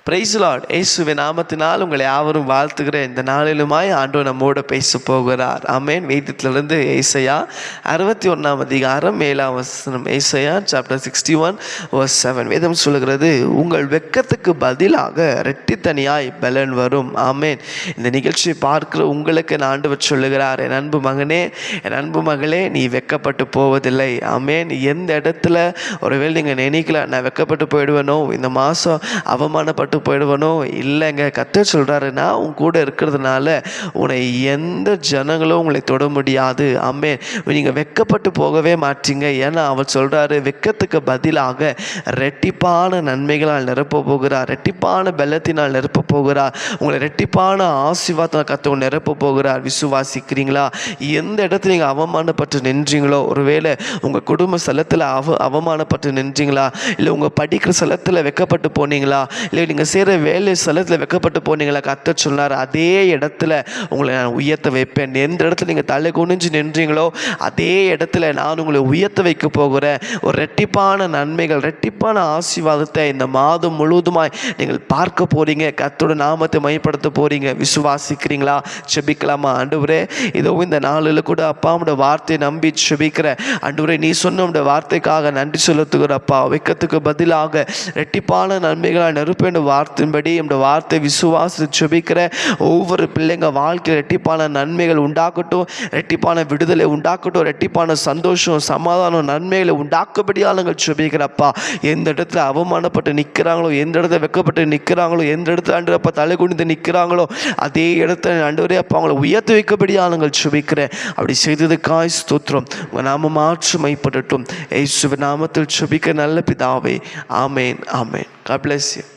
Price Lord. இயேசுவின் நாமத்தினால் உங்களை யாவரும் வாழ்த்துகிறேன். இந்த நாளிலுமாய் ஆண்டவர் நம்மோடு பேச போகிறார். ஆமென். வேதத்திலிருந்து ஏசாயா 61 அதிகாரம் 7 வசனம். ஏசாயா சாப்டர் 61:7 வேதம் சொல்லுகிறது, உங்கள் வெட்கத்துக்கு பதிலாக இரட்டித்தனியாய் பலன் வரும். ஆமென். இந்த நிகழ்ச்சியை பார்க்கிற உங்களுக்கு நான் ஆண்டவர் சொல்லுகிறார், என் அன்பு மகனே, என் அன்பு மகளே, நீ வெட்கப்பட்டு போவதில்லை. ஆமென். எந்த இடத்துல ஒருவேளை நீங்கள் நினைக்கல நான் வெட்கப்பட்டு போயிடுவேனோ, இந்த மாதம் அவமானப்பட்டு போயிடுவனோ, இல்லைங்க. கர்த்தர் சொல்கிறாரு, நான் உன் கூட இருக்கிறதுனால உன்னை எந்த ஜனங்களும் உங்களை தொட முடியாது. ஆமென். நீங்கள் வெட்கப்பட்டு போகவே மாட்டீங்க. ஏன்னா அவர் சொல்கிறாரு, வெட்கத்துக்கு பதிலாக ரெட்டிப்பான நன்மைகளால் நிரப்ப போகிறார், ரெட்டிப்பான பலத்தினால் நிரப்ப போகிறார், உங்களை ரெட்டிப்பான ஆசீர்வாதம் கர்த்தர் நிரப்ப போகிறார். விசுவாசிக்கிறீங்களா? எந்த இடத்துல நீங்கள் அவமானப்பட்டு நின்றீங்களோ, ஒருவேளை உங்கள் குடும்ப ஸ்தலத்தில் அவமானப்பட்டு நின்றீங்களா, இல்லை உங்கள் படிக்கிற ஸ்தலத்தில் வெட்கப்பட்டு போனீங்களா, இல்லை நீங்கள் செய்கிற வேலை ஸ்தலத்தில் வெட்கப்பட்டு போனீங்களா, கர்த்தர் சொன்னார், அதே இடத்துல உங்களை நான் உயர்த்த வைப்பேன். எந்த இடத்துல நீங்கள் தலை குனிஞ்சு நின்றீங்களோ அதே இடத்துல நான் உங்களை உயர்த்த வைக்க போகிறேன். ஒரு ரெட்டிப்பான நன்மைகள், ரெட்டிப்பான ஆசீர்வாதத்தை இந்த மாதம் முழுவதுமாய் நீங்கள் பார்க்க போறீங்க. கர்த்தரோட நாமத்தை மையப்படுத்த போறீங்க. விசுவாசிக்கிறீங்களா? செபிக்கலாமா? ஆண்டவரே, இதோ இந்த நாளில் கூட அப்பா உடைய வார்த்தையை நம்பி செபிக்கிறேன். ஆண்டவரே, நீ சொன்ன உடைய வார்த்தைக்காக நன்றி செலுத்துகிறப்பா. வெட்கத்துக்கு பதிலாக ரெட்டிப்பான நன்மைகளால் நெருப்பேன் வார்த்தையின்படி இந்த வார்த்தை விசுவாசி செபிக்கிற ஒவ்வொரு பிள்ளைங்க வாழ்க்கையில் ரெட்டிப்பான நன்மைகள் உண்டாக்கட்டும், ரெட்டிப்பான விடுதலை உண்டாக்கட்டும், ரெட்டிப்பான சந்தோஷம், சமாதானம், நன்மைகளை உண்டாக்கும்படியால் நாங்கள் செபிக்கிறப்பா. எந்த இடத்துல அவமானப்பட்டு நிற்கிறாங்களோ, எந்த இடத்துல வெட்கப்பட்டு நிற்கிறாங்களோ, எந்த இடத்துல ஆண்டவரப்பா தலை குனிந்து நிற்கிறாங்களோ அதே இடத்துல ஆண்டவரே அப்பா அவங்களை உயர்த்தி வைக்கபடியால் நாங்கள் செபிக்கிறேன். அப்படி செய்ததுக்காய் ஸ்தோத்திரம். உங்கள் நாம மாற்று மைப்படட்டும். இயேசுவின் நாமத்தில் செபிக்க நல்ல பிதாவே. ஆமேன், ஆமேன். God bless you.